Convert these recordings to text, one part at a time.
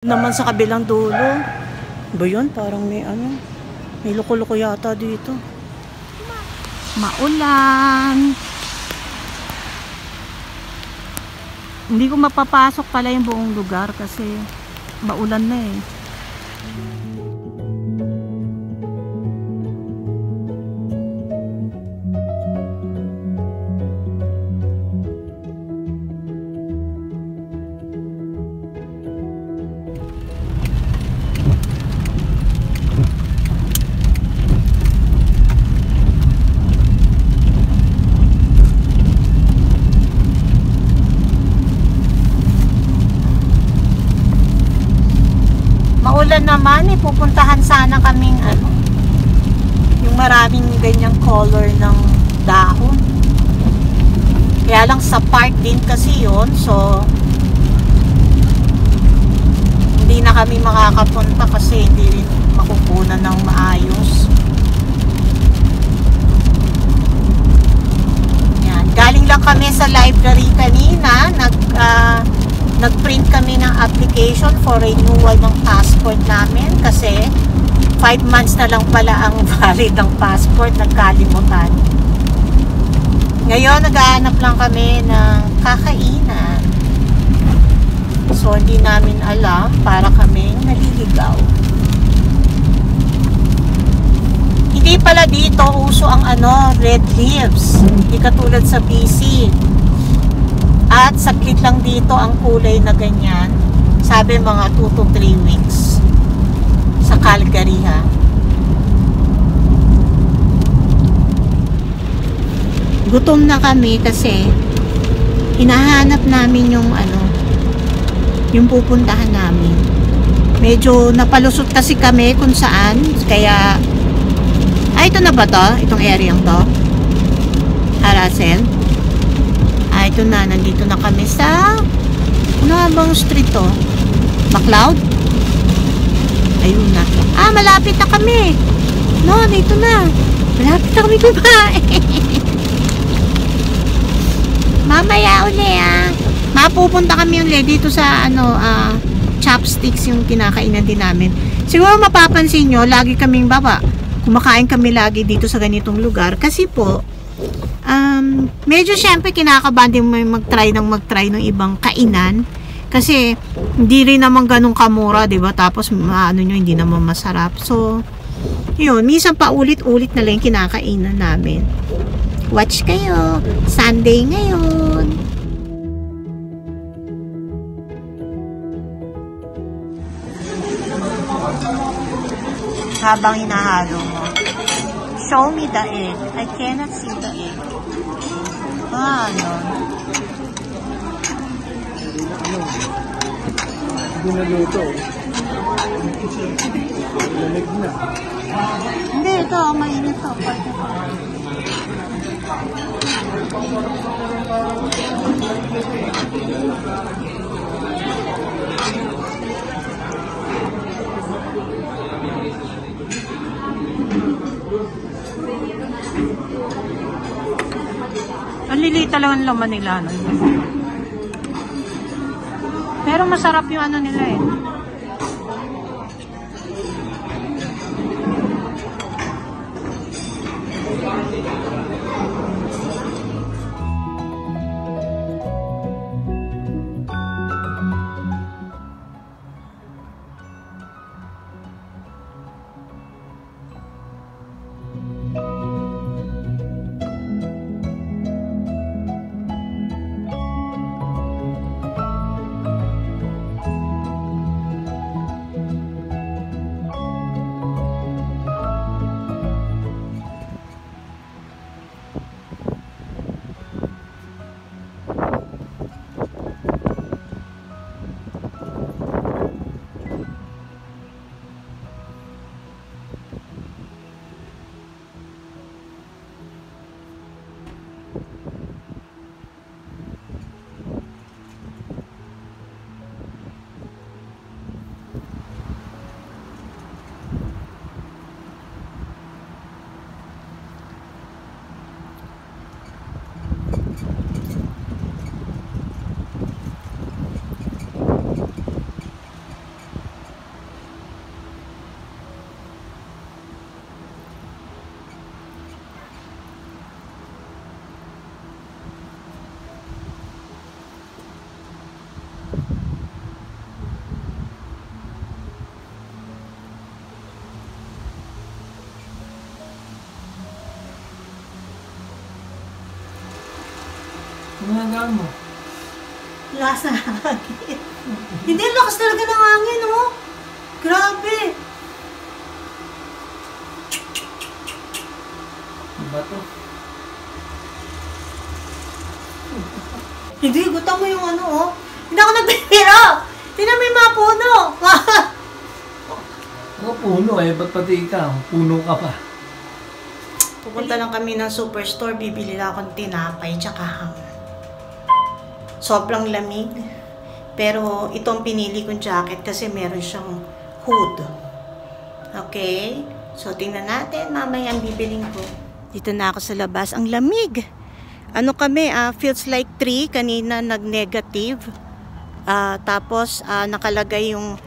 Naman sa kabilang dulo. Ba yun? Parang may ano. May loko-loko yata dito. Maulan. Hindi ko mapapasok pala yung buong lugar kasi maulan na eh. Maulan naman eh, pupuntahan sana kaming ano, yung maraming ganyang color ng dahon. Kaya lang sa park din kasi yun, so hindi na kami makakapunta kasi hindi rin makukunan ng maayos. Yan, galing lang kami sa library kanina, nag-print kami ng application for renewal ng passport namin kasi 5 months na lang pala ang valid ng passport, nagkalimutan. Ngayon, naghahanap lang kami ng kakainan. So, hindi namin alam, para kaming naliligaw. Hindi pala dito uso ang ano, red leaves. Hindi katulad sa BC. At saklit lang dito ang kulay na ganyan. Sabi mga 2 to 3 weeks. Sa Calgary ha. Gutom na kami kasi hinahanap namin yung ano, yung pupuntahan namin. Medyo napalusot kasi kami kung saan. Kaya, ito na ba to? Itong area to? Russell? Ito na, nandito na kami sa ano bang street to? McLeod? Ayun na. Malapit na kami. No, dito na. Malapit na kami kumain. Mamaya uli mapupunta kami uli dito sa ano, chopsticks yung kinakainan din namin. Siguro mapapansin nyo, lagi kaming baba. Kumakain kami lagi dito sa ganitong lugar. Kasi po, medyo syempre kinakabahan din mag-try ng ibang kainan kasi hindi rin naman ganun kamura, 'di ba? Tapos ano nyo, hindi naman masarap. So, yun, minsan pa ulit-ulit na lang kinakainan namin. Watch kayo, Sunday ngayon. Habang hinahalo mo, show me the egg. I cannot see the egg. Ano? Hindi na luto. Lamig na. Hindi, ito. Mainit to. Ang liliit talaga ang laman nila, no? Pero masarap yung ano nila eh. Ginagawa mo? Lakas na hangin. Hindi, lakas talaga ng hangin, oh. Grabe. Iba to. Hindi, gutom mo yung ano, oh. Hindi ako nagbibiro. Tingnan mo yung mga puno. Ako puno eh, ba't pati ikaw? Puno ka pa. Pupunta lang kami ng superstore, bibili lang akong tinapay tsaka ham. Sobrang lamig. Pero itong pinili kong jacket kasi meron siyang hood. Okay? So tingnan natin, mamaya ang bibiling ko. Dito na ako sa labas. Ang lamig. Ano kami, feels like 3. Kanina nag-negative. Tapos nakalagay yung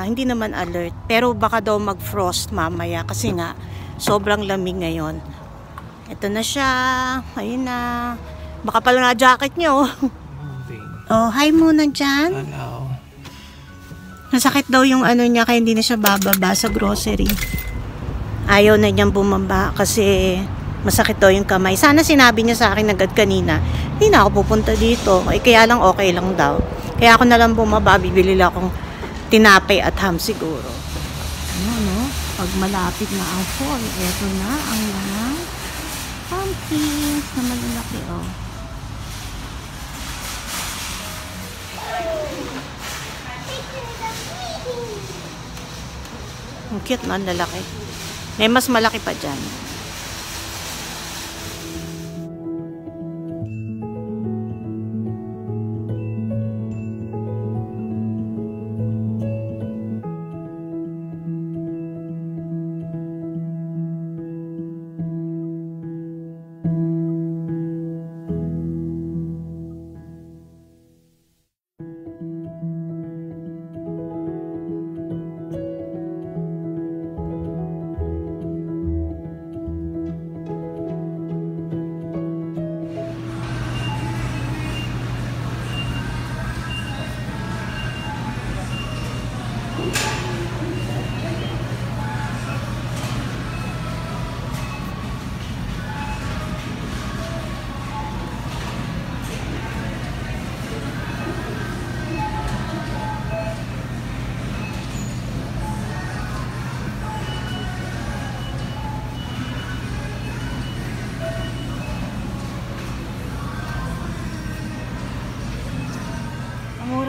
hindi naman alert. Pero baka daw mag-frost mamaya kasi nga sobrang lamig ngayon. Ito na siya. Ayun na. Baka pala nga jacket nyo. Oh, hi muna dyan. Hello. Nasakit daw yung ano niya kaya hindi na siya bababa sa grocery. Ayaw na niyang bumaba kasi masakit daw yung kamay. Sana sinabi niya sa akin agad kanina. Hindi na ako pupunta dito. Ay, kaya lang okay lang daw. Kaya ako na lang bumaba. Bibili lang akong tinapay at ham siguro. Ano, no? Pag malapit na ang fall, eto na ang mga pumpkins na malalaki, oh. Ang cute na, ang lalaki. May mas malaki pa dyan.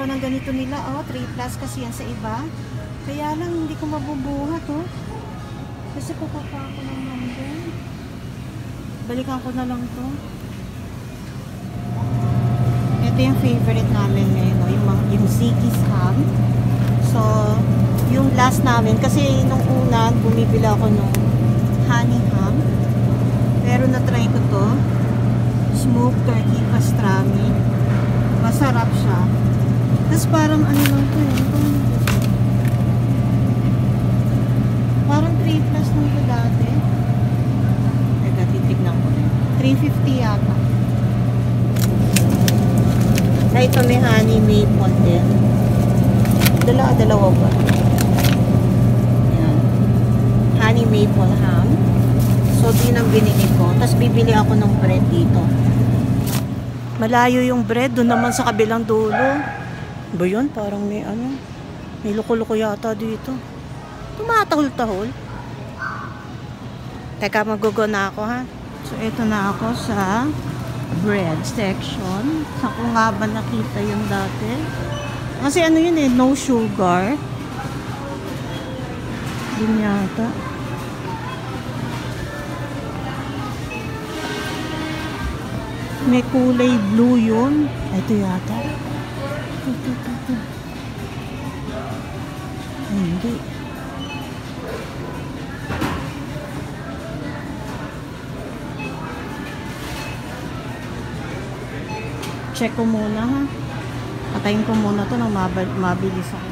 Ng ganito nila, oh, 3 plus kasi yan sa iba. Kaya lang hindi ko mabubuhat, oh. Kasi pupunta ako ng number. Balikan ko na lang to. Ito yung favorite namin ngayon, oh, yung Ziggy's ham. So, yung last namin, kasi nung una, bumibili ako nung honey ham. Pero na-try ko to. Smoked turkey pastrami. Masarap siya. Tapos parang ano lang to eh. Parang 3 plus nung ito dati. Teka, titignan ko rin. 350 yata. Na ito may honey maple din. Dalawa ba? Ayan. Honey maple ham. So, din ang binili ko. Tapos bibili ako ng bread dito. Malayo yung bread. Doon naman sa kabilang dulo. Ba yun? Parang may ano, may loko-loko yata dito. Tumatahol-tahol. Teka, mag-go na ako, ha? So, ito na ako sa bread section. Saan ko nga ba nakita yung dati? Kasi ano yun eh, no sugar. Yun yata. May kulay blue yun. Ito yata. Ay, hindi. Check ko muna, ha. Patayin ko muna to nang mabilis ako.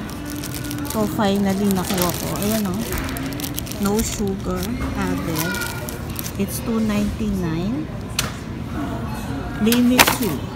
So finally nakuha ko. Ayan, oh. No sugar added. It's $2.99. Limit 2.